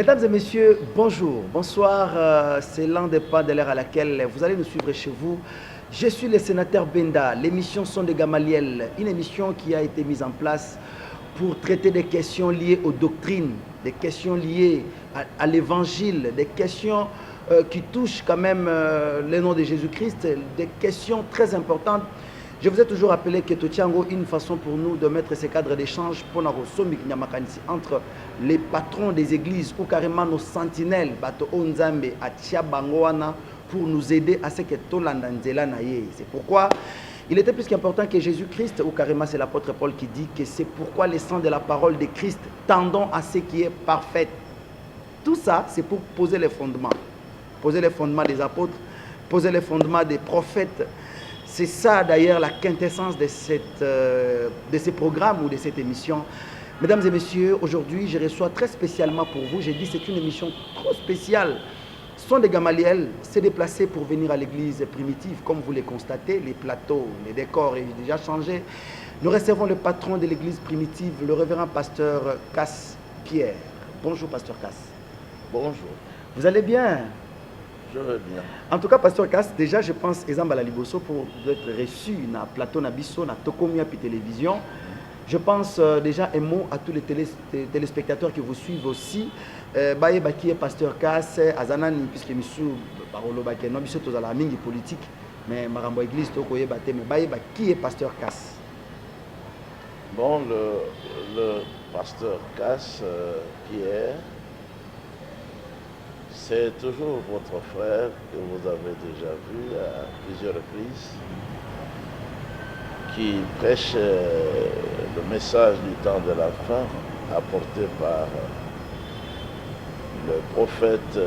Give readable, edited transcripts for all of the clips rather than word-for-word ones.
Mesdames et messieurs, bonjour, bonsoir. C'est l'un des pas de l'heure à laquelle vous allez nous suivre chez vous. Je suis le sénateur Benda. L'émission Son de Gamaliel, une émission qui a été mise en place pour traiter des questions liées aux doctrines, des questions liées à l'évangile, des questions qui touchent quand même le nom de Jésus-Christ, des questions très importantes. Je vous ai toujours appelé que Totiango, une façon pour nous de mettre ces cadres d'échange pour entre les patrons des églises ou carrément nos sentinelles, Bato Onzambe, Atia Bangoana, pour nous aider à ce que Tolandanzela naye. C'est pourquoi il était plus qu'important que Jésus-Christ, ou carrément c'est l'apôtre Paul qui dit que c'est pourquoi les sangs de la parole de Christ tendons à ce qui est parfait. Tout ça, c'est pour poser les fondements. Poser les fondements des apôtres, poser les fondements des prophètes. C'est ça d'ailleurs la quintessence de ces programmes ou de cette émission. Mesdames et messieurs, aujourd'hui je reçois très spécialement pour vous, j'ai dit c'est une émission trop spéciale. Son de Gamaliel s'est déplacé pour venir à l'église primitive. Comme vous le constatez, les plateaux, les décors ont déjà changé. Nous recevons le patron de l'église primitive, le révérend pasteur Cass Pierre. Bonjour pasteur Cass. Bonjour. Vous allez bien? Je vais bien. En tout cas, pasteur Cass, déjà je pense Ezamba la Liboso pour être reçu dans le plateau Nabiso, dans Tokomia puis télévision. Je pense déjà un mot à tous les téléspectateurs qui vous suivent aussi. Baye Baki est pasteur Cass, Azanani, puisque Missou Parolo Baki, non, Bissot aux Alamingi politique, mais Marambo Église, Tokoye Bate, mais Baye Baki est pasteur Cass. Bon, le pasteur Cass Pierre, c'est toujours votre frère que vous avez déjà vu à plusieurs reprises, qui prêche le message du temps de la fin apporté par le prophète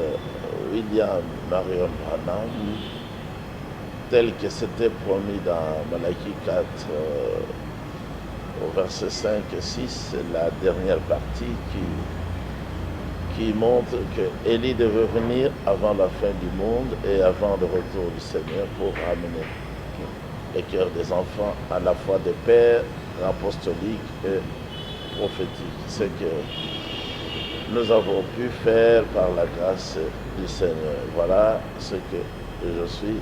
William Marion Branham, tel que c'était promis dans Malachie 4 au verset 5 et 6, la dernière partie qui montre que Élie devait venir avant la fin du monde et avant le retour du Seigneur pour ramener les cœurs des enfants à la fois des pères apostoliques et prophétiques. Ce que nous avons pu faire par la grâce du Seigneur. Voilà ce que je suis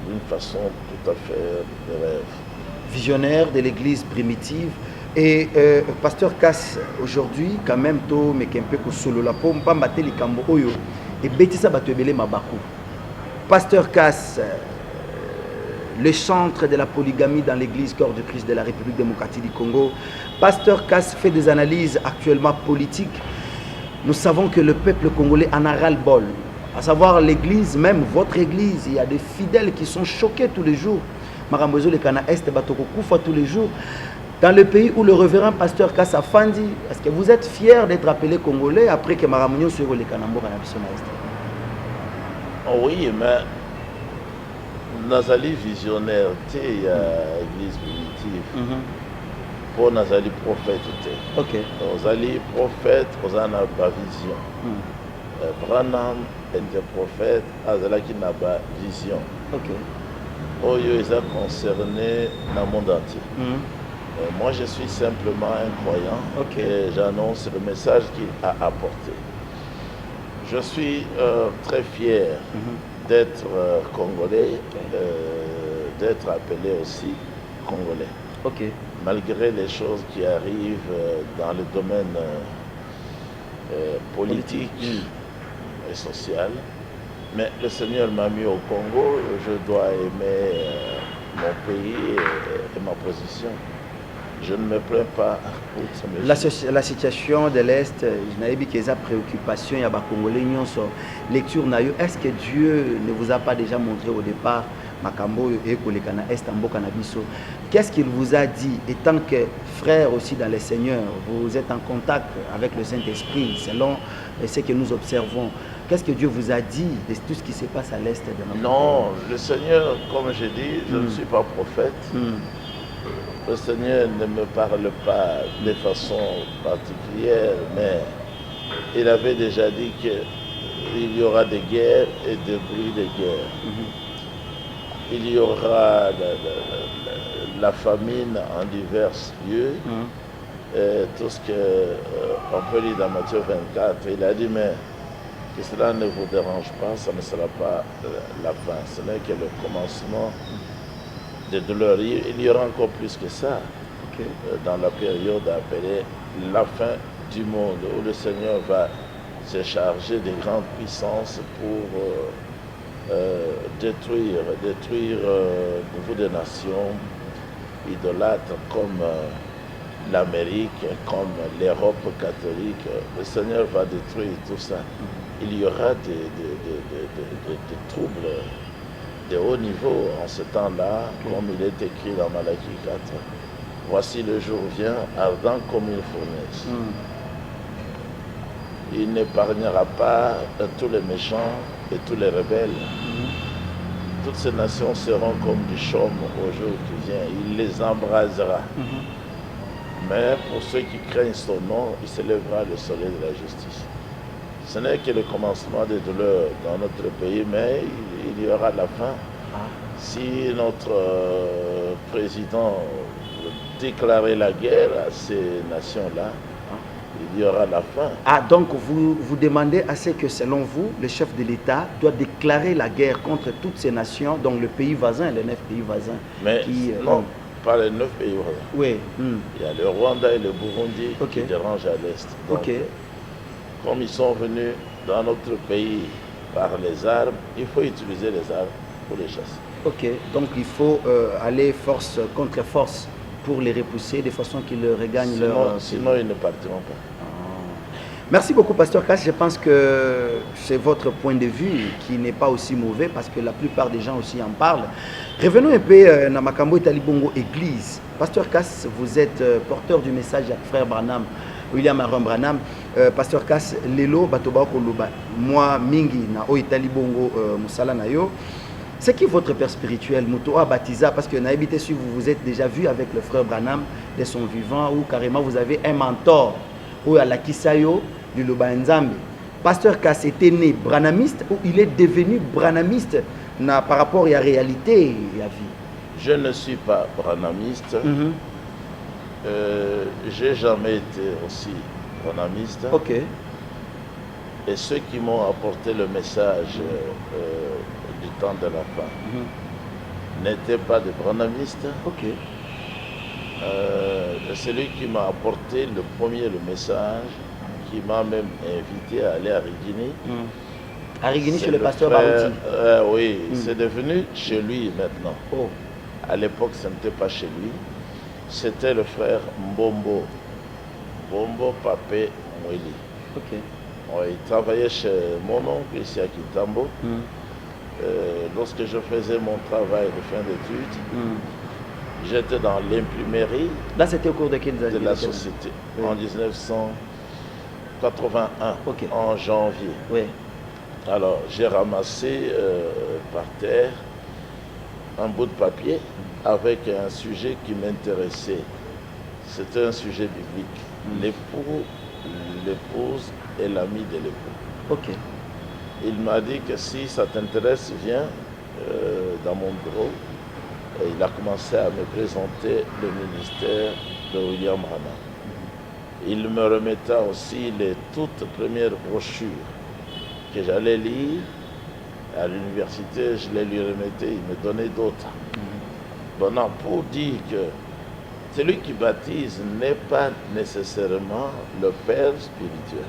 d'une façon tout à fait de rêve. Visionnaire de l'église primitive. Et pasteur Cass, aujourd'hui, quand même, to mekempe ko solo la pompa mateli kambo oyo et betisa batebele mabaku. Pasteur Cass, le chantre de la polygamie dans l'église Corps de Christ de la République démocratique du Congo. Pasteur Cass fait des analyses actuellement politiques. Nous savons que le peuple congolais en a ras-le-bol. À savoir l'église, même votre église, il y a des fidèles qui sont choqués tous les jours. Marambozo le Kana Est Batoko Koufa tous les jours. Dans le pays où le révérend pasteur Cass Afandi, est-ce que vous êtes fier d'être appelé Congolais après que Maramounion sur le Kanambo Kanabisona Est? Oh oui, mais Nazali visionnaire, il y a l'église primitive. Pour Nazali prophète. Ok. Nazali prophète, on a pas vision. Branham était prophète, Azalaki n'a pas vision. Ok. Oyo est concerné dans le monde entier. Moi, je suis simplement un croyant et j'annonce le message qu'il a apporté. Je suis très fier d'être congolais, d'être appelé aussi congolais. Malgré les choses qui arrivent dans le domaine politique et social. Mais le Seigneur m'a mis au Congo, je dois aimer mon pays et ma position. Je ne me plains pas. La situation de l'Est, je n'avais pas de préoccupation, il y a des Congolais, lecture. Est-ce que Dieu ne vous a pas déjà montré au départ Makambo et Kolekana Est Ambo Kanabiso? Qu'est-ce qu'il vous a dit? Étant que frère aussi dans le Seigneur, vous êtes en contact avec le Saint-Esprit, selon ce que nous observons. Qu'est-ce que Dieu vous a dit de tout ce qui se passe à l'Est de notre pays? Non, le Seigneur, comme j'ai dit, je ne suis pas prophète. Le Seigneur ne me parle pas de façon particulière, mais il avait déjà dit qu'il y aura des guerres et des bruits de guerre. Il y aura la famine en divers lieux tout ce qu'on peut lire dans Matthieu 24. Il a dit, mais que cela ne vous dérange pas, ça ne sera pas la fin. Ce n'est que le commencement des douleurs. Il y aura encore plus que ça dans la période appelée la fin du monde, où le Seigneur va se charger des grandes puissances pour détruire beaucoup de nations idolâtres comme l'Amérique, comme l'Europe catholique. Le Seigneur va détruire tout ça. Il y aura des troubles de haut niveau en ce temps-là, comme il est écrit dans Malachie 4. Voici le jour vient, ardent comme une fournaise. Il n'épargnera pas tous les méchants et tous les rebelles. Toutes ces nations seront comme du chaume au jour qui vient. Il les embrasera. Mais pour ceux qui craignent son nom, il s'élèvera le soleil de la justice. Ce n'est que le commencement des douleurs dans notre pays, mais il y aura la fin. Si notre président déclarait la guerre à ces nations-là, il y aura la fin. Ah, donc vous demandez à ce que, selon vous, le chef de l'État doit déclarer la guerre contre toutes ces nations, donc le pays voisin, les 9 pays voisins. Mais non, pas les 9 pays voisins. Oui. Il y a le Rwanda et le Burundi qui dérangent à l'Est. Donc, comme ils sont venus dans notre pays par les armes, il faut utiliser les armes pour les chasser. Ok, donc il faut aller force contre force pour les repousser de façon qu'ils regagnent leur... Sinon, ils ne partiront pas. Merci beaucoup, Pasteur Casse. Je pense que c'est votre point de vue qui n'est pas aussi mauvais parce que la plupart des gens aussi en parlent. Revenons un peu à Namakambo et Talibongo Église. Pasteur Casse, vous êtes porteur du message à frère Branham, William Aaron Branham. Pasteur Casse, Lelo, Batoba Koloba, moi, Mingi, na Talibongo Moussala Nayo. C'est qui votre père spirituel, Moutoa Batiza? Parce que Naïbité, si vous vous êtes déjà vu avec le frère Branham de son vivant, ou carrément vous avez un mentor, ou à la Kisayo, du Loba Nzambe. Pasteur Casse était né branhamiste ou il est devenu branhamiste par rapport à la réalité et à la vie? Je ne suis pas branhamiste. J'ai jamais été aussi branhamiste. Et ceux qui m'ont apporté le message du temps de la fin n'étaient pas des branhamistes. Celui qui m'a apporté le message, qui m'a même invité à aller à Rigini. À Rigini chez le pasteur Barouti. Oui, c'est devenu chez lui maintenant. À l'époque, ce n'était pas chez lui. C'était le frère Mbombo. Mbombo Papé Mweli. Il travaillait chez mon oncle ici à Kitambo. Lorsque je faisais mon travail de fin d'études, j'étais dans l'imprimerie. Là, c'était au cours de quelles années? De la société, en 1981, en janvier. Alors, j'ai ramassé par terre un bout de papier avec un sujet qui m'intéressait. C'était un sujet biblique. L'époux, l'épouse et l'ami de l'époux. Il m'a dit que si ça t'intéresse, viens dans mon bureau. Et il a commencé à me présenter le ministère de William Branham. Il me remettait aussi les toutes premières brochures que j'allais lire à l'université. Je les lui remettais, il me donnait d'autres. Bon, pour dire que celui qui baptise n'est pas nécessairement le père spirituel.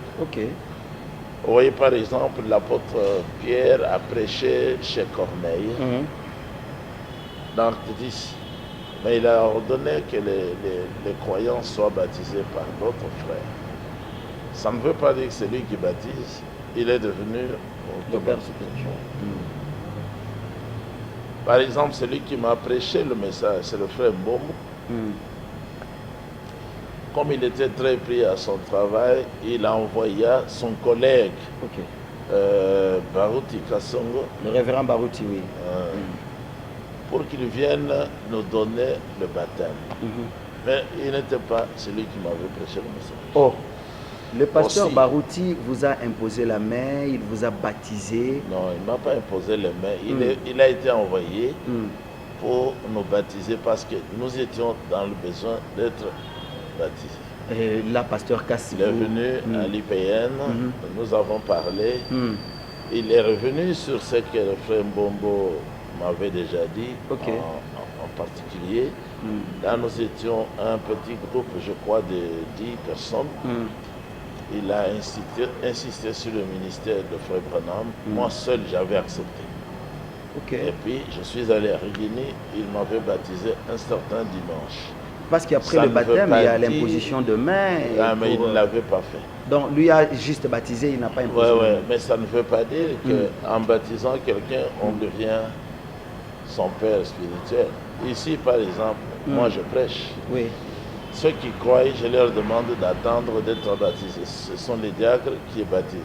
Vous voyez par exemple, l'apôtre Pierre a prêché chez Corneille, dans Acte 10. Mais il a ordonné que les croyants soient baptisés par d'autres frères. Ça ne veut pas dire que c'est lui qui baptise, il est devenu le père spirituel. Par exemple, celui qui m'a prêché le message, c'est le frère Mbombo. Comme il était très pris à son travail, il a envoyé son collègue Barouti Kassongo. Le révérend Barouti, oui. Pour qu'il vienne nous donner le baptême. Mais il n'était pas celui qui m'avait prêché le message. Le pasteur Barouti vous a imposé la main, il vous a baptisé? Non, il ne m'a pas imposé les mains. Il a été envoyé pour nous baptiser parce que nous étions dans le besoin d'être baptisés. Et là, pasteur Kassivou. Il est venu à l'IPN, nous avons parlé. Il est revenu sur ce que le frère Mbombo m'avait déjà dit, en particulier. Là, nous étions un petit groupe, je crois, de 10 personnes. Il a insisté sur le ministère de frère Branham. Moi seul, j'avais accepté. Et puis, je suis allé à Rigini, il m'avait baptisé un certain dimanche. Parce qu'après le baptême, il y a l'imposition de main. Ah, mais il ne l'avait pas fait. Donc, lui a juste baptisé, il n'a pas imposé. Oui, mais ça ne veut pas dire qu'en baptisant quelqu'un, on devient son père spirituel. Ici, par exemple, moi je prêche. Oui. Ceux qui croient, je leur demande d'attendre d'être baptisés. Ce sont les diacres qui baptisent.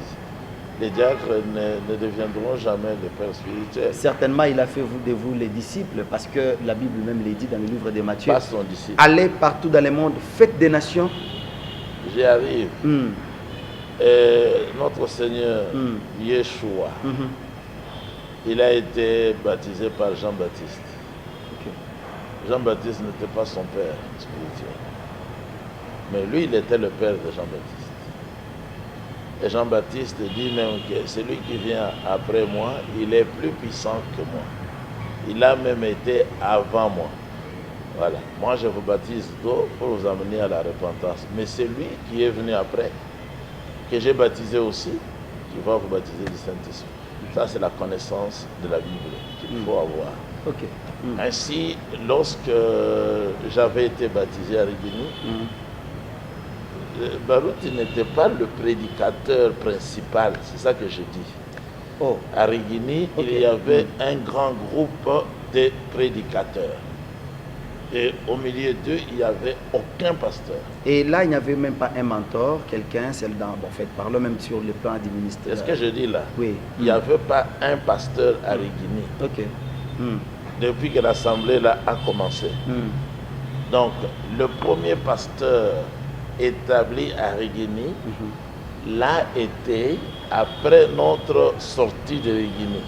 Les diacres ne deviendront jamais des pères spirituels. Certainement, il a fait de vous les disciples, parce que la Bible même les dit dans le livre de Matthieu. Pas son disciple. Allez partout dans le monde, faites des nations. J'y arrive. Et notre Seigneur, Yeshua, il a été baptisé par Jean-Baptiste. Jean-Baptiste n'était pas son père spirituel. Mais lui, il était le père de Jean-Baptiste. Et Jean-Baptiste dit même que celui qui vient après moi, il est plus puissant que moi. Il a même été avant moi. Voilà. Moi, je vous baptise d'eau pour vous amener à la repentance. Mais c'est lui qui est venu après, que j'ai baptisé aussi, qui va vous baptiser du Saint-Esprit. Ça, c'est la connaissance de la Bible qu'il faut avoir. Ainsi, lorsque j'avais été baptisé à Rigini, Baruti n'était pas le prédicateur principal, c'est ça que je dis. À Rigini, il y avait un grand groupe de prédicateurs. Et au milieu d'eux, il n'y avait aucun pasteur. Et là, il n'y avait même pas un mentor, quelqu'un, en fait, parlons même sur le plan du ministère. C'est ce que je dis là. Oui. Il n'y avait pas un pasteur à Rigini. Depuis que l'assemblée là a commencé. Donc, le premier pasteur établi à Rigini l'a été après notre sortie de Rigini.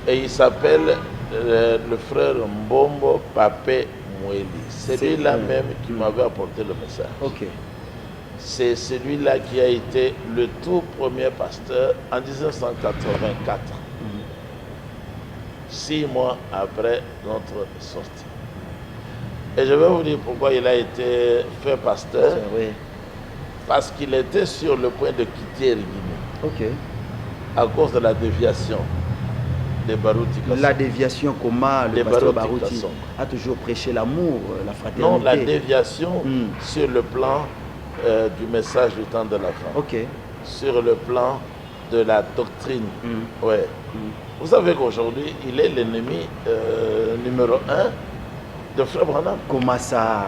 Et il s'appelle le frère Mbombo Papé Moueli. C'est lui-là même qui m'avait apporté le message. C'est celui-là qui a été le tout premier pasteur en 1984. 6 mois après notre sortie. Et je vais vous dire pourquoi il a été fait pasteur. Parce qu'il était sur le point de quitter Rigini. À cause de la déviation de Baruti Kasson. La déviation, comment le pasteur Baruti a toujours prêché l'amour, la fraternité. Non, la déviation sur le plan du message du temps de la fin. Sur le plan de la doctrine. Vous savez qu'aujourd'hui, il est l'ennemi numéro 1 de Frère Branham. Comment ça,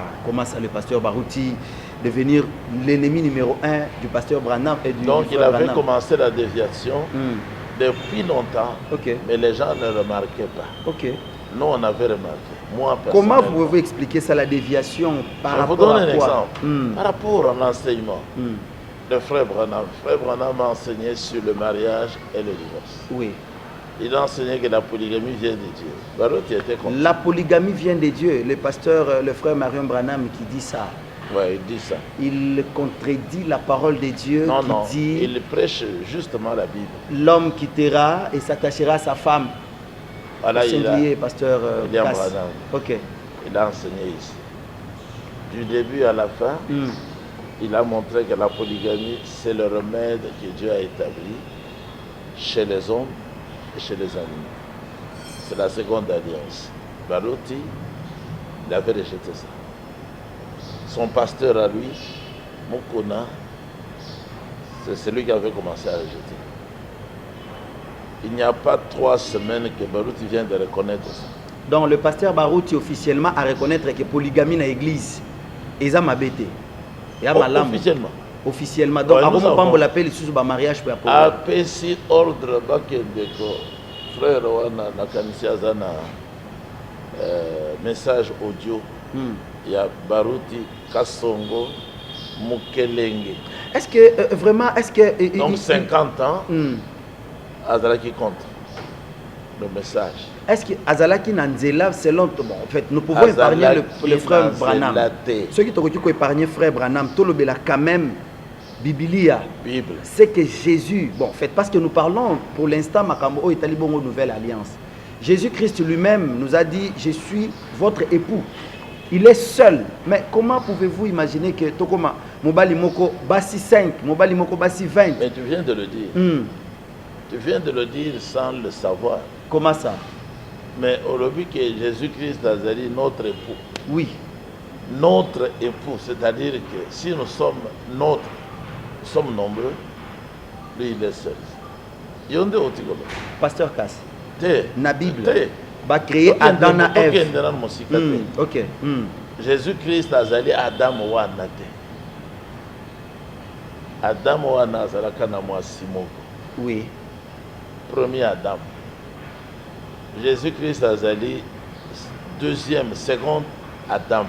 le pasteur Baruti devenir l'ennemi numéro 1 du pasteur Branham et du Donc frère il avait Branham. commencé la déviation depuis longtemps, mais les gens ne remarquaient pas. Nous, on avait remarqué. Moi, comment vous pouvez expliquer ça, la déviation par rapport à quoi? Je vous donne un exemple. Par rapport à l'enseignement de Frère Branham. Frère Branham a enseigné sur le mariage et le divorce. Il a enseigné que la polygamie vient de Dieu. Baruti était contre. La polygamie vient de Dieu. Le pasteur, le frère Marion Branham qui dit ça. Il dit ça. Il contredit la parole de Dieu dit... Il prêche justement la Bible. L'homme quittera et s'attachera à sa femme. Voilà, pasteur William Branham. Il a enseigné ici. Du début à la fin, il a montré que la polygamie, c'est le remède que Dieu a établi chez les hommes et chez les animaux. C'est la seconde alliance. Baruti, il avait rejeté ça. Son pasteur à lui, Mukuna, c'est celui qui avait commencé à rejeter. Il n'y a pas 3 semaines que Baruti vient de reconnaître ça. Donc le pasteur Baruti officiellement a reconnaître que polygamie dans l'église, ils ont mabété. Officiellement. Officiellement. Donc avant qu'on l'appelle sous le mariage pour appeler. Apesi ordre bakendeko frère wana na kanisa zana message audio. Il y a Baruti Kasongo Mukelenge. Est-ce que vraiment, est-ce que... Donc 50 ans, Azara qui compte. le message. Est-ce que Azalaki Nanzela, selon bon, en fait, nous pouvons épargner le frère Branham. Ceux qui ont épargné frère Branham, tout le béla quand même, Biblia, Bible. C'est que Jésus, bon, en fait, parce que nous parlons pour l'instant, Makambo et Talibongo Nouvelle Alliance. Jésus-Christ lui-même nous a dit, je suis votre époux. Il est seul. Mais comment pouvez-vous imaginer que Tokoma, Mobali Moko, Bassi 5, Mobali Moko, Bassi 20? Mais tu viens de le dire. Tu viens de le dire sans le savoir. Comment ça? Mais au début que Jésus-Christ a dit notre époux. Oui. Notre époux, c'est-à-dire que si nous sommes nombreux, lui il est seul. Yonde otigolo. Pasteur Kass. Na Bible. Va créer Okay, Adam na Ève. Ok. Jésus-Christ a dit Adam wana te. Adam wana azalaka na mwasi moko. Oui. Premier Adam. Jésus-Christ a dit deuxième, second Adam.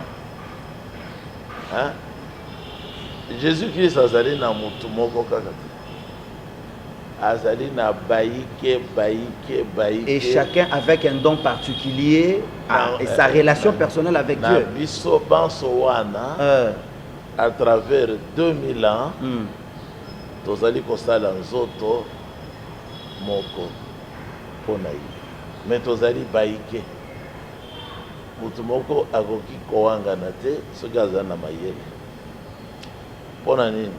Hein? Jésus-Christ a dit na mutu moko kaka. Azali na baïke. Et chacun avec un don particulier et sa relation personnelle avec Dieu. Biso banso wana à travers 2000 ans tozali kosala nzoto moko pona ye. Mais tozali baïke. Mutu moko akoki koangana te soki aza na mayele. Pona nini?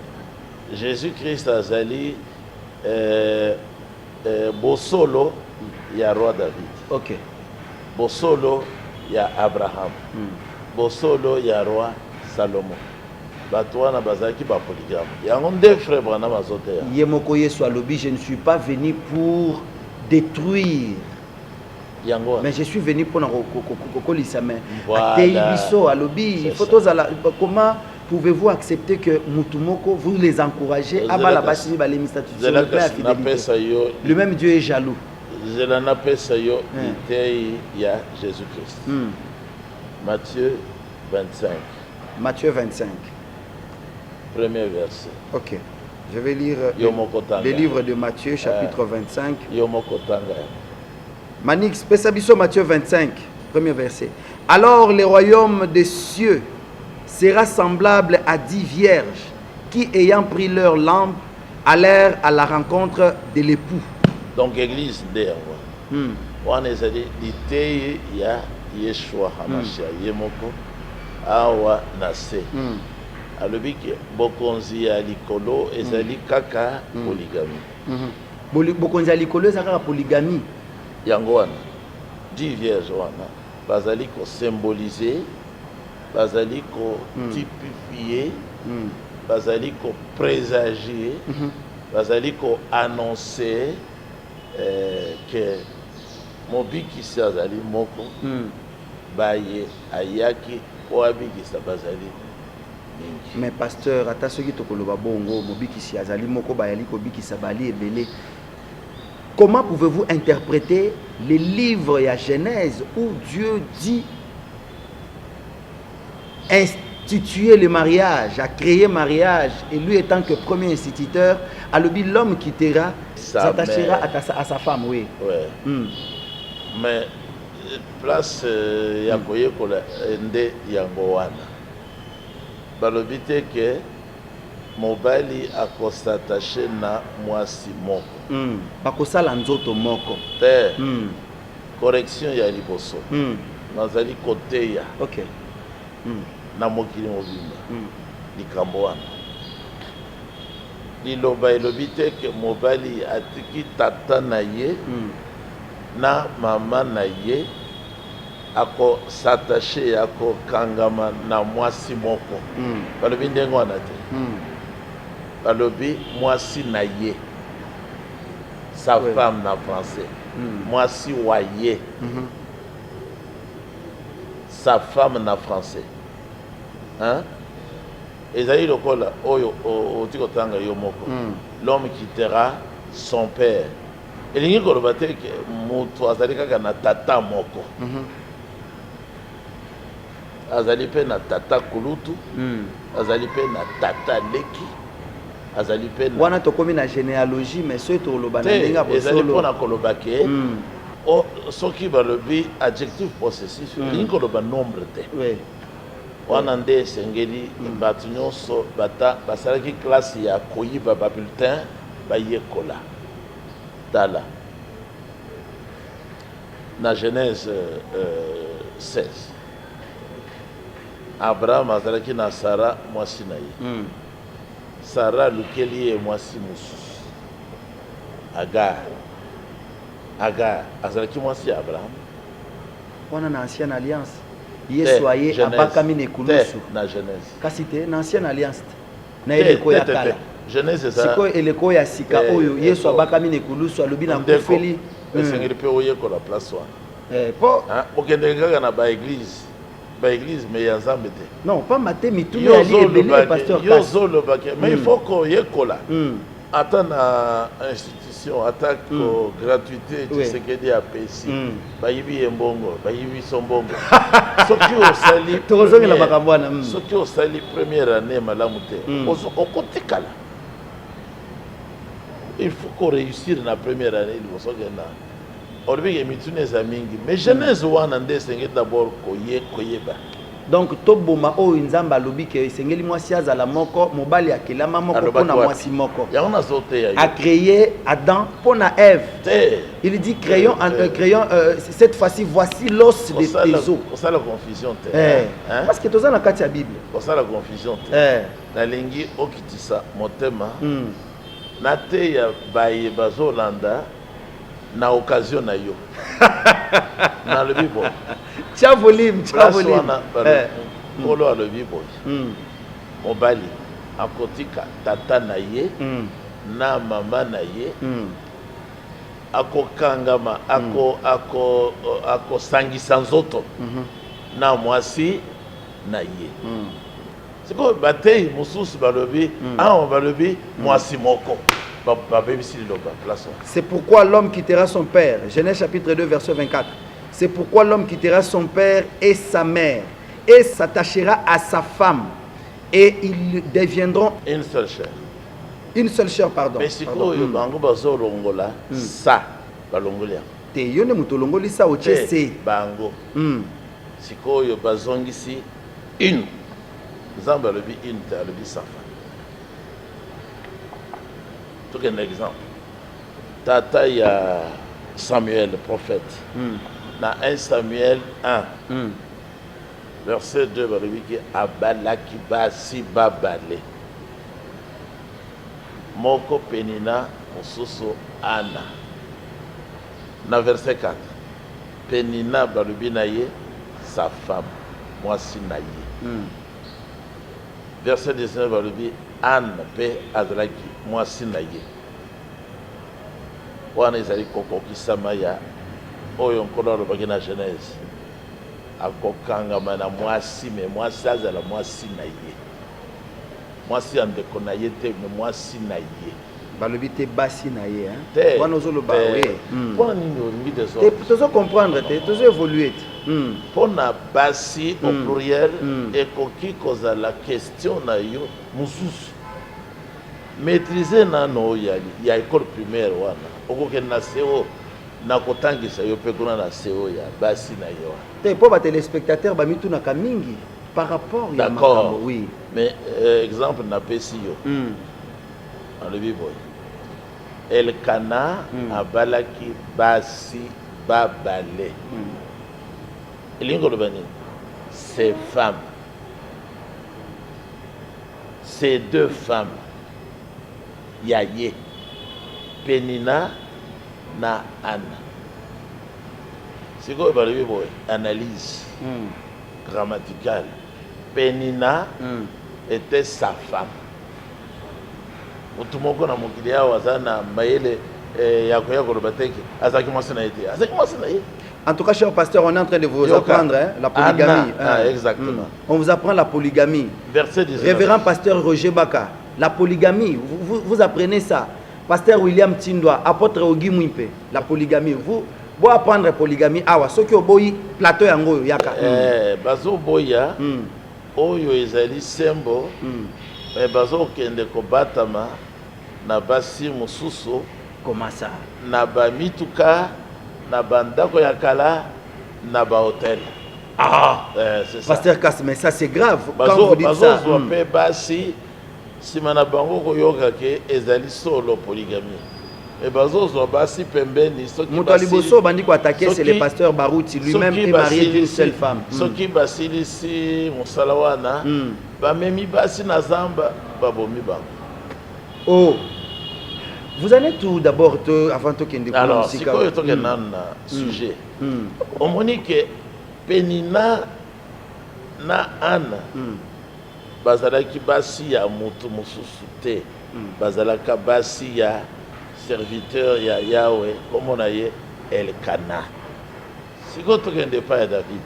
Jésus-Christ azali bosolo ya roi David. Ok. Bosolo ya Abraham. Bosolo ya roi Salomon. Bato wana bazaki ba polygame. Yango nde frère Branham azote ya. Yemoko Yesu alobi, je ne suis pas venu pour détruire. Yango. Mais je suis venu pour kokolisa mais voilà. Atei biso alobi, il faut tozala comment pouvez-vous accepter que Mutumoko, vous les encouragez à le même Dieu est jaloux. Il y a Jésus-Christ. Matthieu 25. Matthieu 25. Premier verset. Ok. Je vais lire le livre de Matthieu, chapitre 25. Manix, Pesabiso, Matthieu 25, premier verset. Alors les royaumes des cieux sera semblable à 10 vierges qui, ayant pris leur lampe, allèrent à la rencontre de l'époux. Donc, l'église d'ailleurs, on a dit l'ité ya Yeshua Hamashiach Yemoko awa nase. Alobi ke bokonzi ya likolo ezali kaka polygamie. Bokonzi ya likolo ezali kaka polygamie. Yango wana 10 vierges wana bazali ko symboliser, bazali ko typifier, bazali ko présager, bazali ko annoncer que mobikisi azali moko baye ayaki po abikisa bazali mingi. Mais pasteur ata soki tokoloba bongo mobikisi azali moko bayali kobikisa bali ebele. Comment pouvez-vous interpréter les livres à Genèse où Dieu dit instituer le mariage, a créé mariage, et lui étant que premier instituteur, a le l'homme quittera, s'attachera à sa femme, oui. Ouais. Mais place Yakoye Kola Ende Yangowana. Balobite que mobali akosattaché na mwasi moko. Bakosala nzoto moko. Te. Correction ya liboso. Nazali koteya. Ok. Na mokili mobimba likambo wana liloba elobi te ke mobali atiki tata na ye na mama na ye ako s'attache ako kangama na mwasi moko balobi ndenge wana te balobi mwasi na ye sa femme na français mwasi wa ye sa femme na français. Hein? Esaïe lokola oyo otikotanga yo moko. L'homme quittera son père. Elingi koloba te ke mutu azali kaka na tata moko. Azali pe na tata kulutu. Azali pe na tata leki. Azali pe na wana tokomi na généalogie mais ceux to loba na ndinga bosolo. Ezali pona koloba ke soki balobi adjectif possessif lingi koloba nombre te wana nde esengeli bato nyonso basalaki classe ya koyiba babulletin bayekola tala na Genèse 16 Abraham azalaki na Sara mwasi na ye Sara alukeli ye mwasi mosusu Agar azalaki mwasi ya Abraham wana na ancienne alliance Yesu aye abakami na ekulusu na Genèse kasi te na ancienne alliance na eleko ya kala Genèse ça siko eleko ya sika oyo Yesu abakami na ekulusu alobi na kufeli esengeli mpe oyekola place wana po okendeke kaka na baeglise me ya Nzambe te non pas maté mitumi ali ebele pasteur yo zolobake mais il faut koyekola ata na institution ata ko gratuité Tshisekedi apesi bayibi ye mbongo bayibi so mbongo soki osali tozongela makambo wana soki osali première année malamu te okotikala il faut qu'on réussir na première année liboso kenda olobike mituni eza mingi mais Genèse wana nde esengeli d'abord koyeba donc toboma oyo Nzambe alobi ke esengeli mwasi azala moko mobali akelama moko mpona mwasi moko a créé Adam mpona Ève il dit créons cette fois-ci voici l'os de tes os osala confusion te parce que toza na kati ya Bible osala confusion te nalingi okitisa motema na te ya baye bazolanda na occasion na yo na le bibo tia volume kolo a le bibo mobali akotika tata na ye na mama na ye akokangama akosangisa nzoto na mwasi na ye siko batei mosusu balobi awa balobi mwasi moko. C'est pourquoi l'homme quittera son père. Genèse chapitre 2 verset 24. C'est pourquoi l'homme quittera son père et sa mère et s'attachera à sa femme et ils deviendront une seule chair. Une seule chair, pardon. Mais si vous bango bazo longola ça balongolia. Te yone mutolongoli sa oche se bango. Si koyo bazongisi une. Zamba le bi une le bi sa femme. Tout un exemple. Tata il y a Samuel, le prophète. Dans 1 Samuel 1, verset 2, il dit Abalaki basi babale. Moko penina mosusu ana. Dans verset 4, penina balubinaye sa femme, mwasi naye. Verset 19, il dit Anne pe azalaki mwasi na ye wana ezali kokokisama ya oyo nkolo alobaki na Genèse akokangama na mwasi me mwasi azala mwasi na ye mwasi ya ndeko na ye te me mwasi na ye balobi te basi na ye wana ozoloba mpona nini olingi deso tozo comprendre te tozo évoluer te mpona basi au pluriel ekoki kozala question na yo mosusu maîtriser nano ya école primaire wana okokende na seo na kotangisa yo mpe kuna na seo ya basi na yo te mpo batelespectateur bamitunaka mingi par rapport ya makambo oui mais exemple napesi yo alobi boye Elkana abalaki basi babale elingi koloba nini ces femmes ces deux femmes Yaye, Penina na Anna. C'est quoi analyse grammaticale. Penina était sa femme. Tout le monde a dit en tout cas, cher pasteur, on est en train de vous apprendre la polygamie. Exactement. On vous apprend la polygamie. Verset 19. Révérend pasteur Roger Baka. La polygamie, vous apprenez ça. Pasteur William Tindwa, apôtre Ogi Mwimpe, la polygamie. Vous apprendre la polygamie. Ah, ce qui est boy plateau yango yaka. Bazo boya, oyo ezali sembo, bazo kende ko batama na basi mususu. Comment ça? Na ba mituka na bandako ya kala na ba hôtel. Ah, c'est ça. Pasteur Casse, mais ça c'est grave. Quand vous dites ça, pe basi sima na bango koyoka ke ezali solo polygamie. Et bazo basi pembeni soki Moto liboso bandi ko attaquer, c'est le pasteur Barouti lui-même est marié d'une seule femme. Soki basilisi mosala wana ba memi basi na zamba babomi bango. Oh. Vous en êtes tout d'abord avant tout qu'il alors si ko to ke nan sujet. On moni que Penina na Anna bazalaki basi ya moto mosusu te bazalaka basi ya serviteur ya Yahweh comme on a dit Elkana. Si ko to kende pa ya David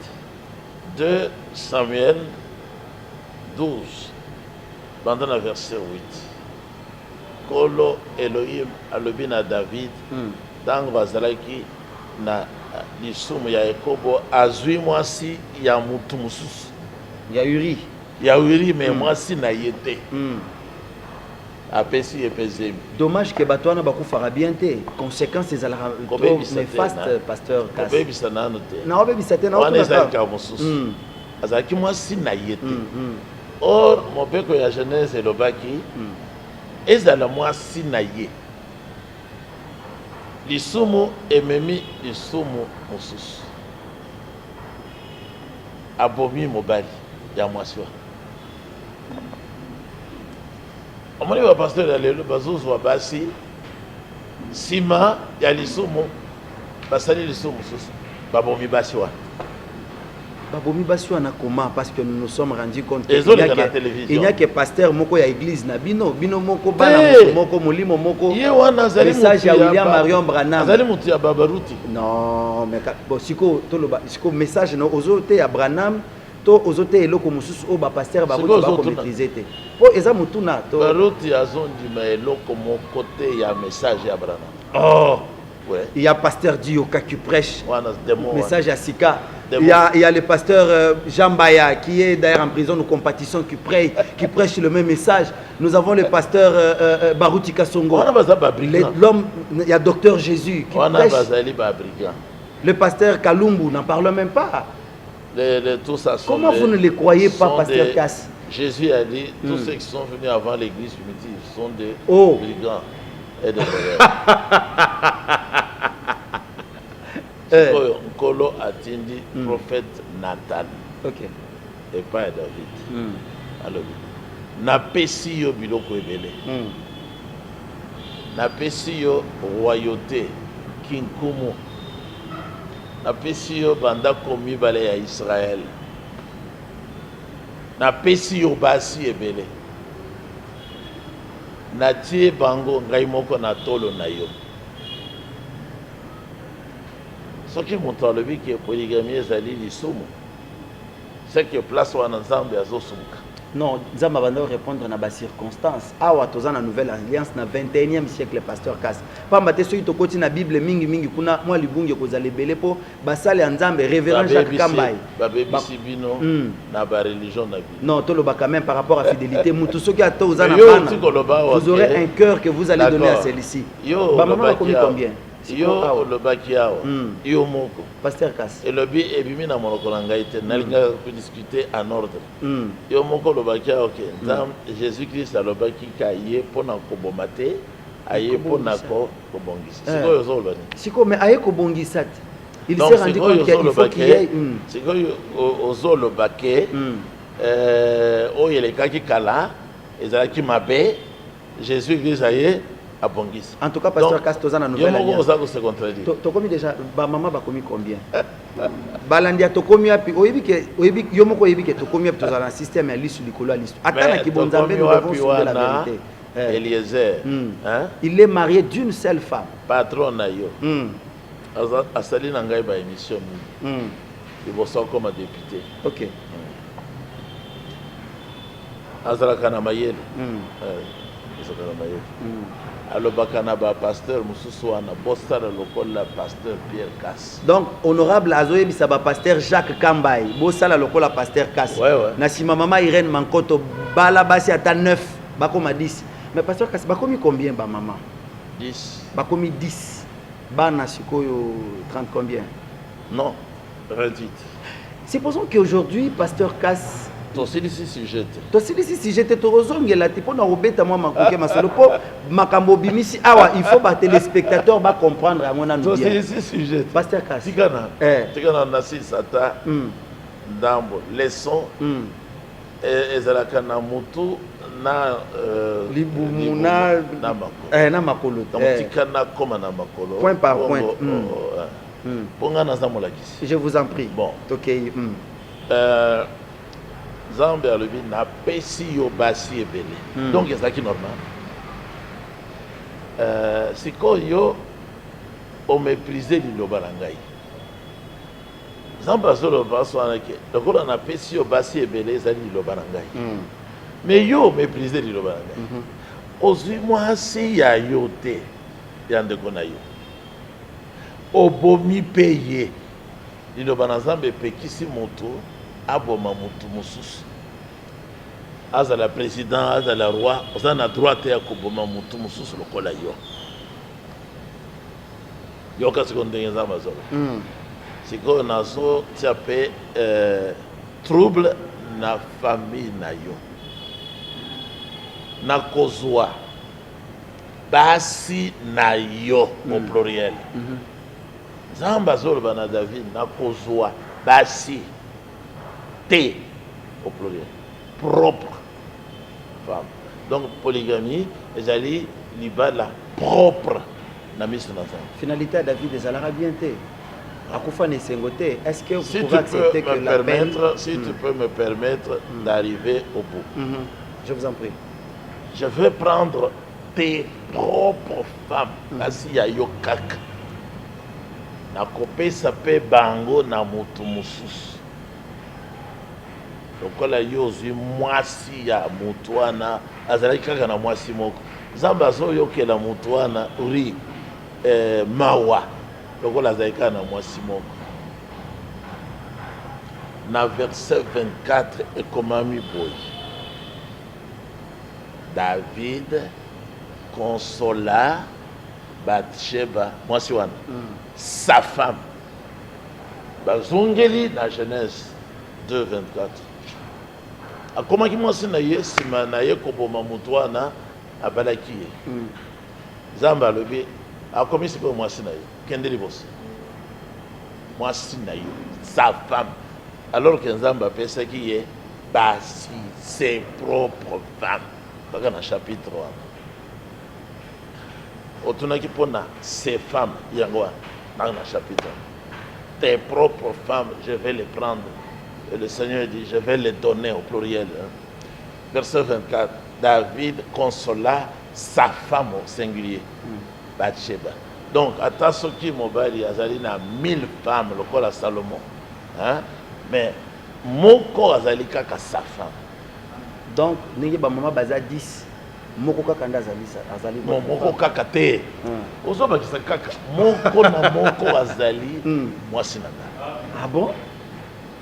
2 Samuel 12 pendant le verset 8 Kolo Elohim alobi na David dans bazalaki na lisumu ya Yakobo azwi mwasi ya mutu mususu ya Uri mais mwasi na yete apesi epezemi. Dommage que batwana bakufara bien te conséquences des trop néfastes pasteur Casse. Kobebisa nanu te na obebisa te na wana ezalaka mosusu azalaki mwasi na yete or mobeko ya Genèse elobaki ezala mwasi na ye lisumu ememi lisumu mosusu abomi mobali ya mwasi wa omoni ba pasteur ya lelo bazozwa basi sima ya lisumu basali lisumu mosusu babomi basi wa babomi basi wana comment parce que nous nous sommes rendus compte il n'y a que pasteur moko ya église na bino moko bana moko molimo moko ye wana azali message ya William Marion Branham azali mutu ya Babaruti non mais bon siko toloba siko message no ozote ya Branham to ozote eloko mususu o ba pasteur ba ko maîtriser te po eza mutu na to Baruti azondi ma eloko moko te ya message ya Branham. Oh ouais, il y a pasteur Dioka qui prêche wana demo message à Sika. Il y a le pasteur Jean Baya qui est d'ailleurs en prison, nous compatissons, qui prêche le même message. Nous avons le pasteur Barouti Kasongo. L'homme, il y a docteur Jésus qui prêche. Le pasteur Kalumbu, n'en parlons même pas. Tout ça comment vous ne les croyez pas, pasteur Casse? Jésus a dit, tous ceux qui sont venus avant l'église primitive sont des brigands et des voleurs. Nkolo atindi prophète Nathan et pas David. Alors, napesi yo biloko ebele. Napesi yo royauté kinkumu. Napesi yo banda komi bale ya Israël. Napesi yo basi ebele. Natie bango ngai moko na tolo na yo. Ce qui montre le but que polygamie ezali lisumu c'est que place wana nzambe azosumuka non nzambe abanda répondre na ba circonstances awa toza na nouvelle alliance na 21e siècle pasteur Casse pamba te soki tokoti na bible mingi kuna mwa libungi kozala ebele po basale ya nzambe révérend Jacques Kambai babebisi bino na ba religion na bino non toloba quand même par rapport à fidélité mutu soki ata oza na bana vous aurez un cœur que vous allez donner à celui-ci ba maman a commis combien yo le bakiao yo moko pasteur Casse et le bi ebimi na monoko na ngai te nalinga ko discuter en ordre yo moko le bakiao ke ndam Jésus Christ le baki ka ye pona ko bomate aye pona ko bongisa siko yo zo bani siko mais aye ko bongisa il s'est rendu compte qu'il faut qu'il y ait siko ozo le baké o yele kaki kala ezalaki mabe Jésus Christ aye. En tout cas, pasteur Casse, tu as une nouvelle alliance. Tu as commis déjà, maman a commis combien? Balandia, tu as commis, tu commis un système à l'issue du colo. Attends, qui bon Zambé, nous devons sauver la vérité. Eliezer, il est marié d'une seule femme. Patron Nayo. Asali Nangai ba émission. Il va sortir comme député. Ok. Azara Kanamayel. Alors bakanaba pasteur Moussousouana Bostara lokola pasteur Pierre Casse. Donc honorable Azoé Bisaba pasteur Jacques Kambai Bostara lokola pasteur Casse. Nasima maman Irène Mankoto bala basi ata 9 bakoma 10. Mais pasteur Casse bakomi combien ba maman? 10. Bakomi 10. Bana Sikoyo 30 combien? Non, redite. Supposons qu'aujourd'hui, Pasteur Cass. Tosilisi sujet. Tosilisi sujet torozongela tipo na robeta moi makoke masolo po makambo bimisi awa il faut ba téléspectateur ba comprendre ngona nous bien. Tosilisi sujet. Pasteur Cass. Tigana. Tigana nasi sata. Ndambo leçon. Ezalaka na mutu na libumuna na makolo. Na makolo. Tikana koma na makolo. Point par point. Je vous en prie. Bon. Ok. Zambe alobi na pesi yo basi ebele. Donc c'est ça qui est normal. Sikoyo o mépriser liloba na ngai. Zambe azolo baso anake. Lokola na pesi yo basi ebele ezali liloba na ngai. Mais yo mépriser liloba na ngai. Ozwi mwasi ya yo te ya ndeko na yo. Obomi peye liloba na Nzambe pekisi moto aboma moto mosusu azala président azala roi oza na droit ya koboma moto mosusu lokola yo yo kasi ko ndenge Nzambe azolo sikoyo nazo tia pe trouble na famille na yo na kozwa basi na yo au pluriel. Zamba zoloba na David na kozwa basi te au pluriel propre femme. Donc polygamie ezali libala propre na miso na Nzambe. Finalité à David ezalaka bien te. Akufa ne sengote. Est-ce que vous pouvez accepter que la peine si tu peux me permettre d'arriver au bout. Je vous en prie. Je veux prendre tes propres femmes kasi ya yo kaka. Na kopesa pe bango na moto mosusu. Lokola yo zwi mwasi ya moto wana azalaki kaka na mwasi moko. Nzambe azoyokela moto wana uri mawa lokola azalaki kaka na mwasi moko. Na verset 24 ekomami boye. David consola Bathsheba mwasi wana sa femme. Bazongeli na Genèse 2:24. Akomaki mwasi na ye sima na ye koboma moto wana abalaki ye. Nzambe alobi akomisi pe mwasi na ye kende liboso. Mwasi na ye sa femme. Alors que Nzambe apesaki ye basi ses propres femmes. Kaka na chapitre 1. Otunaki pona ces femmes yango dans le chapitre. Tes propres femmes, je vais les prendre. Et le Seigneur dit, je vais les donner au pluriel. Verset 24. David consola sa femme au singulier. Bathsheba. Donc, à Soki Mobali, Azali na 1000 femmes, le col à Salomon. Mais, Moko Azali kaka sa femme. Donc, Nenge Bamama Baza 10. Moko kaka nda azali. Non, Moko kaka te. Ozo bakisa kaka. Moko na Moko azali. Mwasi na nga. Ah bon?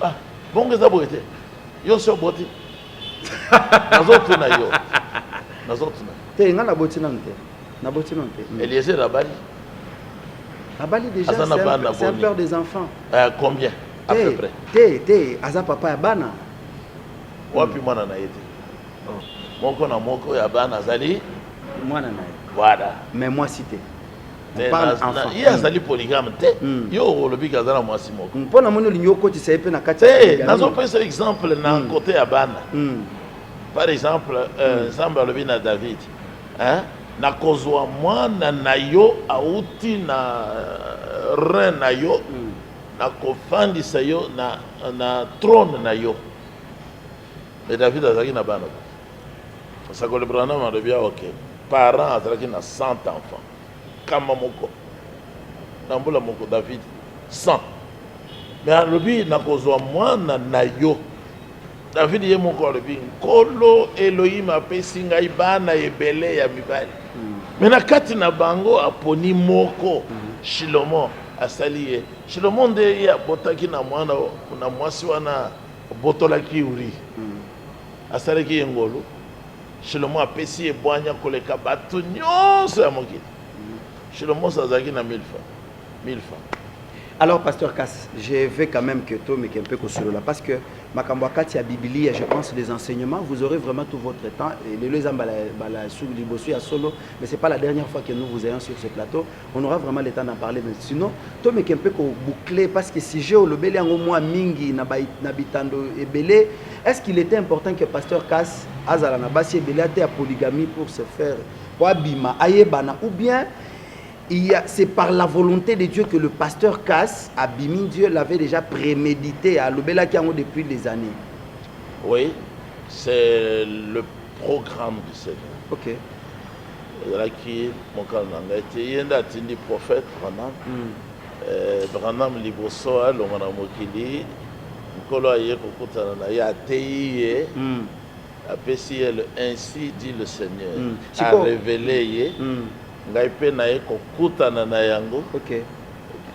Ah, bon que ça boite. Yo so boti. Nazotu na yo. Nazotu na. Te nga na boti nante. Na boti nante. Eliezer Abali. Abali déjà c'est un père des enfants. Combien à peu près? Te aza papa ya bana. Wapi mwana na yete. Moko na moko ya bana azali mwana na ye. Voilà. Mais moi cité. On parle enfant. Il y a azali polygame te. Yo lobi kazana mwasi moko. Mpona moni linyoko ti sepe na kati. Nazo pesa exemple na côté ya bana. Par exemple, Nzambe lobi na David. Na kozwa mwana na yo auti na rein na yo. Na kofandisa yo na trône na yo. Mais David azaki na bana. Ça que le Branham a dit ok. Parents azaki na 100 enfants. Kama moko. Nambula moko David 100. Mais alobi na kozwa mwana na yo. David ye moko alobi nkolo Elohim apesi ngai bana ebele ya mibali. Mais na kati na bango aponi moko Shilomo asali ye. Shilomo nde ya botaki na mwana na mwasi wana botolaki uri. Asalaki ye ngolo. Shilomo apesi ebwanya koleka bato nyonso ya mokili. Shilomo azalaki na 1000 francs. 1000 francs. Alors, pasteur Cass, je veux quand même que toi, mais un peu solo là, parce que Makambo Kati a Bibli, et je pense des enseignements, vous aurez vraiment tout votre temps. Et les deux ans, à solo, mais c'est pas la dernière fois que nous vous ayons sur ce plateau. On aura vraiment le temps d'en parler. Mais sinon, toi, mais un peu bouclé, parce que si j'ai le belé en au moins mingi n'habitando et belé, est-ce qu'il était important que pasteur Cass Azala Nabasi et belé à polygamie pour se faire, pour abima, ayebana, ou bien c'est par la volonté de Dieu que le pasteur Cass, Abimi, Dieu l'avait déjà prémédité à l'Obela Kiango depuis des années. Oui, c'est le programme du Seigneur. Ok. Là qui mon calendrier était yenda tindi prophète Branham. Branham liboso alongana mokili nkolo aye kokutana na ya teye. Apesi elle ainsi dit le Seigneur. A révélé ye. Ngai pe na ye kokutana na yango. Ok.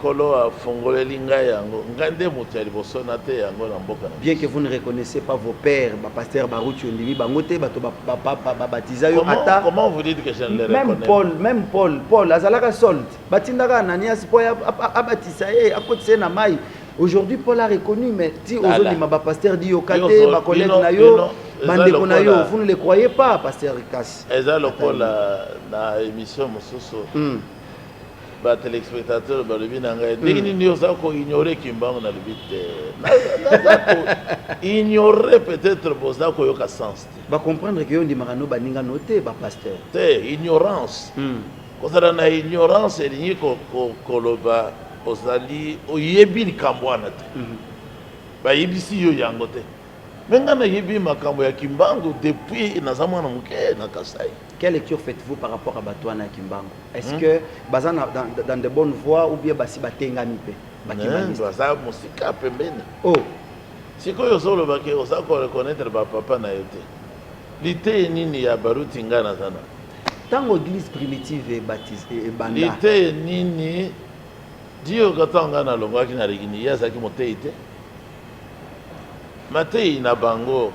Kolo a fongoleli ngai yango. Ngande mutu ya liboso na te yango na mboka. Bien que vous ne reconnaissez pas vos pères, pasteur Baruti Ondimi, Bangote, baptisa yo ata. Comment vous dites que je ne les reconnais? Même Paul, Azalaka Sold, Batindaka Ananias, Poya Abatisaye, Akotse na mai. Aujourd'hui, Paul a reconnu, mais si aujourd'hui, ma pasteur dit au Kate, ma collègue Nayo, Bandeko Nayo, vous ne le croyez pas, pasteur Cass. Eza lokola na émission mosusu. Ba téléspectateur ba lebi na ngai ndenge nini oza ko ignorer Kimbangu na lebi te. Ignorer peut-être boza ko yoka sens. Ba comprendre que on dit marano baninga noté ba pasteur. Te ignorance. Kozala na ignorance elingi ko loba ozali oyebi likambwana te. Ba yebisi yo yango te. Menga na yebi makambo ya Kimbangu depuis nazamwa na muke na Kasai. Quelle lecture faites-vous par rapport à Batouana et Kimbangu? Est-ce que Bazan dans de bonnes voies ou bien Basi Batengami pe? Baza musika pembeni. Oh. Si ko yo solo bake osa ko reconnaître ba papa na yote. Lité nini ya Baruti ngana sana. Tango église primitive et baptisée et banda. Lité nini Dio katanga na longwa kina rigini ya zaki moteite. Matei na bango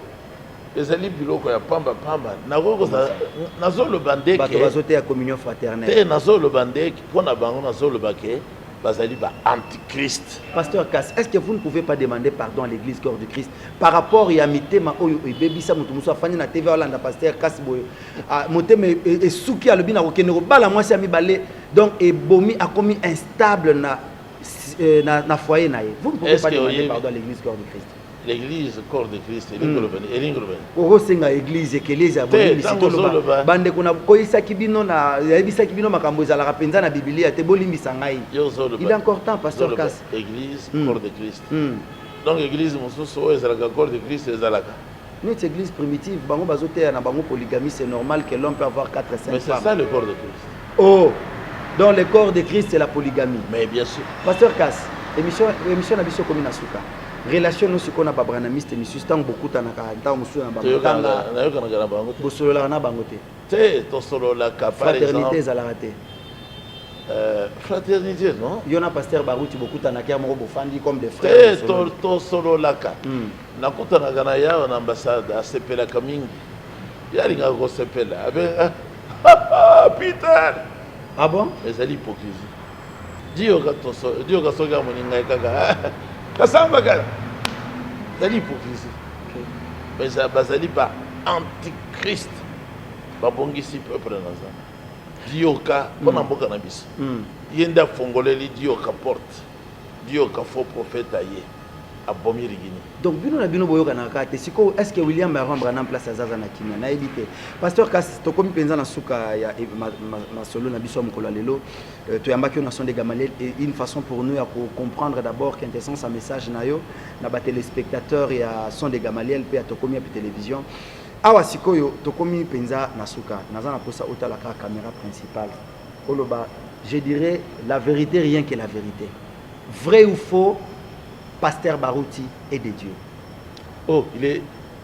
ezali biloko ya pamba nakoko nazolo bandeke bato bazote ya communion fraternelle te nazolo bandeke pona bango nazolo bake bazali ba antichrist. Pasteur Cass, est-ce que vous ne pouvez pas demander pardon à l'église corps du Christ par rapport à mitema oyo ebebisa mutu muso afani na TV Hollande pasteur Cass boyo motema e suki alobi na kokende bala mwasi ami balé donc e bomi a commis instable na foyer na ye. Vous ne pouvez pas demander pardon à l'église corps du Christ. L'église corps de Christ elingrobeni okosenga église ekelezi ya bolimi sitoloba bande kuna koyisaki bino na yebisaki bino makambo ezalaka penza na Biblia te bolimbisa ngai. Il est encore temps pasteur Cass. Église corps de Christ. Donc église mosusu oyo ezalaka corps de Christ ezalaka. Notre église primitive bango bazoteya na bango polygamie, c'est normal que l'homme peut avoir 4 et 5 femmes. Mais c'est ça le corps de Christ. Oh, donc le corps de Christ c'est la polygamie. Mais bien sûr. Pasteur Cass, émission na biso komi na suka. Relation nous qu'on a babranamiste monsieur tant beaucoup tanaka tant musu na bangotanga na yoka na bangote bosolola na bangote te to solo la par fraternité ezalaka te fraternité non yona pasteur Baruti beaucoup tanaka moko bofandi comme des frères to solo la ka na kutana kana ya na ambassade a sepela kamingi yali nga ko sepela abe Peter. Ah bon? Mais c'est l'hypocrisie. Dio ka soga moninga kaka kasamba kala. C'est l'hypocrisie. Mais ça basali pas antichrist. Ba bongisi peuple na ça. Dio ka kona mboka na biso. Yenda fongoleli Dio ka porte. Dio ka faux prophète aye. Abomi rigini. Donc bino na bino boyoka na kate siko est-ce que William Baron Branham place azaza na kimia na ebité pasteur Cass to komi penza na suka ya ma solo na biso mokolo lelo to yambaki na son de Gamaliel et une façon pour nous à comprendre d'abord qu'intéressant sa message na yo na ba téléspectateurs ya son de Gamaliel pe to komi à télévision awa sikoyo to komi penza na suka naza na posa ota la caméra principale oloba je dirais la vérité rien que la vérité vrai ou faux. Pasteur Baruti est de Dieu. Oh,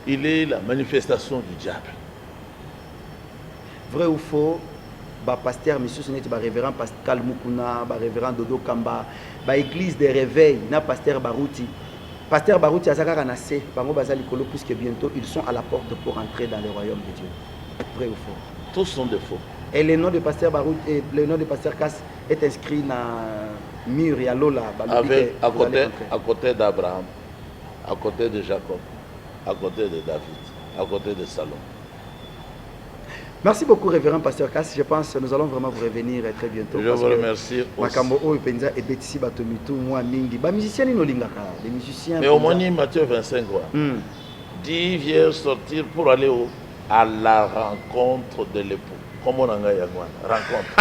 il est la manifestation du diable. Vrai ou faux, pasteur monsieur Sonet, révérend Pascal Mukuna, révérend Dodo Kamba, église des réveils, na pasteur Baruti. Pasteur Baruti Azaka Nassé, Bango Bazali Kolo, puisque bientôt ils sont à la porte pour entrer dans le royaume de Dieu. Vrai ou faux? Tous sont des faux. Et le nom de pasteur Baruti et le nom de pasteur Cass est inscrit dans mur ya lola à côté d'Abraham, à côté de Jacob, à côté de David, à côté de Salomon. Merci beaucoup, révérend pasteur Cass. Je pense que nous allons vraiment vous revenir très bientôt. Je vous remercie aussi. Les musiciens. Mais au moins, Matthieu 25, dit viens sortir pour aller à la rencontre de l'époux. Comment on a rencontre?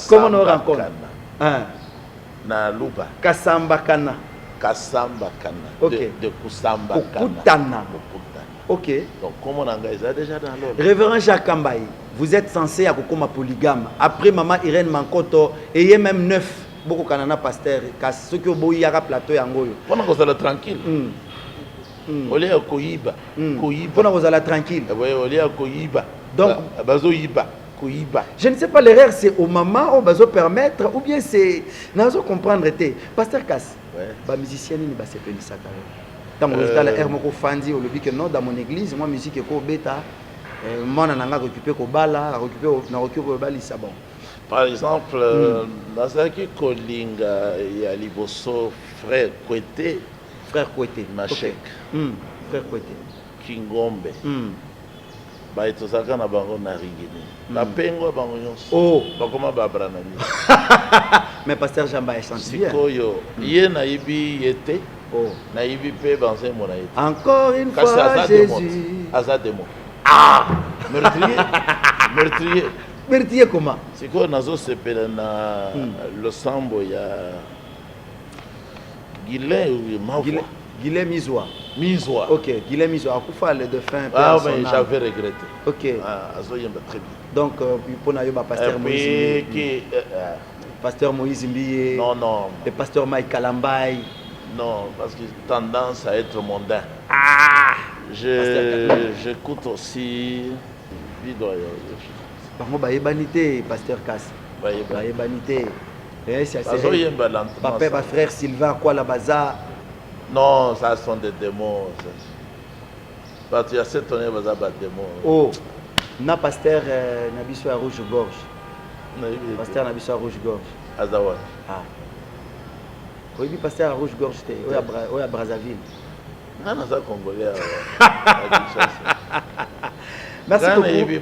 Comment on rencontre? Na luba. Kasamba kana. Kasamba kana. Ok. De Kusamba kana. Kukutana. Ok. Donc, comment on a déjà dans l'ordre. Révérend Jacques Kambaye, vous êtes censé à comme polygame. Après maman Irène Mankoto, et il y a même 9 beaucoup canana pasteur, car ceux qui ont beau y a plateau yangoyo. Pendant que vous allez tranquille. Au lieu de Koyiba. Pendant que vous allez tranquille. Oui, au lieu de Koyiba. Donc, Bazo Yiba. Koyiba. Je ne sais pas, l'erreur c'est au maman, on va permettre, ou bien c'est. Nous allons comprendre. Pasteur Cass, les musiciens, ils ne sont pas ça. Dans mon hôpital, Hermoko Fandi, au lobby que non, dans mon église, moi, musique est bêta. Moi, on a occupé au bala, occupé au bali, ça bon. Par exemple, Nazaki Kolinga, il y a Liboso, frère Kouete. Frère Kouete. Machek. Frère Kouete. Kingombe. Bah, tout ça, quand on a bango na rigini. La pengo bango nyonso. Oh. Bah, comment bah branami. Mais pasteur Jamba est chanté bien. Sikoyo, yé na ibi yete. Oh. Na ibi pe banze mon aïe. Encore une fois, Jésus. Azademo. Ah! Meurtrier. Meurtrier. Meurtrier comment? C'est quoi nazo sepela na le sambo ya Guilin ou Mavoie. Guilin Mizoua. Mizoua. Ok, Guilin Mizoua. Akoufa le défunt. Ah mais j'avais regretté. Ok. Ah, azo yemba très bien. Donc pour nayoba pasteur Moïse. Pasteur Moïse Mbiye. Non. Le pasteur Mike Kalambay. Non, parce que tendance à être mondain. Ah! J'écoute aussi Vidoyo. Bango bayebanité, pasteur Cass. Bayebanité. Papa, ma frère Sylvain, quoi la baza? Non, ça sont des démons. Parce qu'il y a cette année, ça des démons. Oh, na pasteur Nabiso à Rouge-Gorge. Pasteur Nabiso à Rouge-Gorge. Azawad. Ah. Oui, pasteur à Rouge-Gorge, oui, à Brazzaville. Ah, non, ça congolais. Merci beaucoup.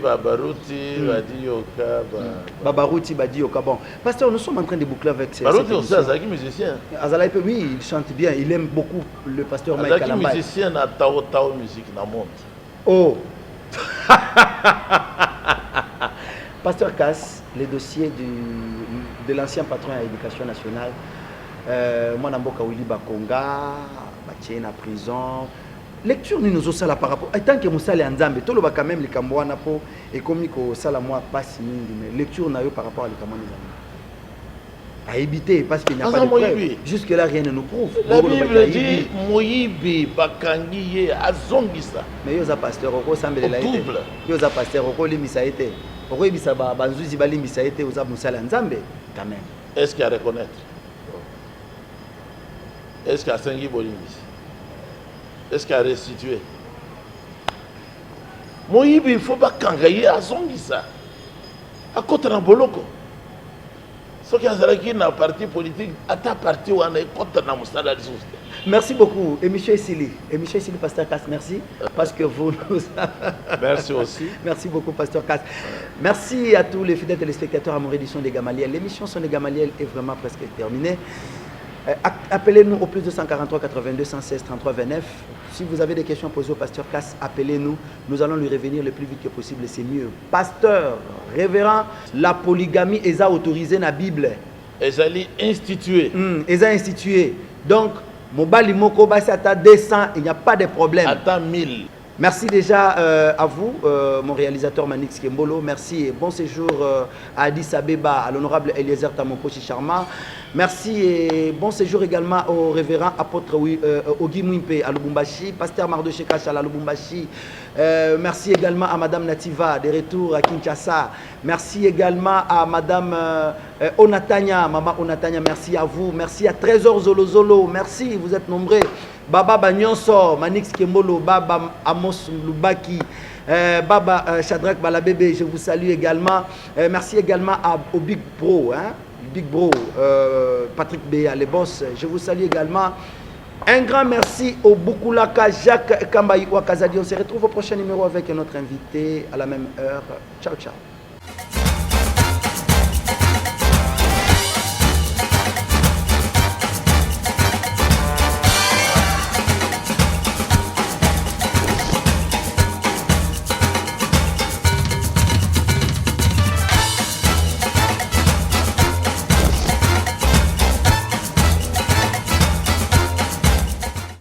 Babarouti, Badioka. Bon, pasteur, nous sommes en train de boucler avec ces. Babarouti aussi, c'est musicien. Azalaïpe, oui, il chante bien. Il aime beaucoup le pasteur Mike Kalambay. C'est musicien na Tao musique na monte. Oh. Pasteur Cass, les dossiers de l'ancien patron à l'éducation nationale. Moi, Namboka Willy Bakonga, Bachena prison. Lecture nous nous osala par rapport. Tant que Moussa est en Zambie, tout le bas quand même les Cambouana po et comme que ça la moi passe mais lecture n'a eu par rapport à les Cambouana à éviter parce qu'il n'y a pas de preuve. Jusque là rien ne nous prouve. La Bible dit Moïbi Bakangiye Azongisa. Mais yoza pasteur oko sambele la été. Yoza pasteur oko limisa été. Oko ibisa ba banzuzi ba limisa été oza Moussa en Zambie quand même. Est-ce qu'il y a à reconnaître? Est-ce qu'il y a Sengi Bolimbisi? Est-ce qu'il a restitué? Moïbi, il ne faut pas qu'engayer à Zongisa. À côté de Boloko. Ce qui est un parti politique, à ta partie, on est contre la Moussala. Merci beaucoup. Et M. Essili, Pasteur Cass, merci. Parce que vous nous. Merci aussi. Merci beaucoup, Pasteur Cass. Merci à tous les fidèles téléspectateurs à mon édition des Gamaliels. L'émission Son des Gamaliels est vraiment presque terminée. Appelez-nous au plus 243 82 116 33 29. Si vous avez des questions posées au pasteur Cass, appelez-nous. Nous allons lui revenir le plus vite que possible. C'est mieux. Pasteur, révérend, la polygamie est autorisée dans la Bible. Elle est instituée. Elle est instituée. Donc, Mobali Moko Basata 200, il n'y a pas de problème. Attends 1000. Merci déjà à vous, mon réalisateur Manix Kembolo. Merci et bon séjour à Addis Abeba, à l'honorable Eliezer Tamokochi Sharma. Merci et bon séjour également au révérend apôtre Ogi Mwimpe à Lubumbashi, pasteur Mardoché Kachal à Lubumbashi. Merci également à madame Nativa, de retour à Kinshasa. Merci également à madame Onatanya, maman Onatanya, merci à vous. Merci à Trésor Zolo Zolo, merci, vous êtes nombreux. Baba Banyonso, Manix Kembolo, Baba Amos Lubaki, Baba Shadrach Balabébé, je vous salue également. Merci également au Big Pro, hein? Big Bro, Patrick Béa, les boss. Je vous salue également. Un grand merci au Boukoulaka Jacques Kambaï Wakazadi. On se retrouve au prochain numéro avec notre invité à la même heure. Ciao, ciao.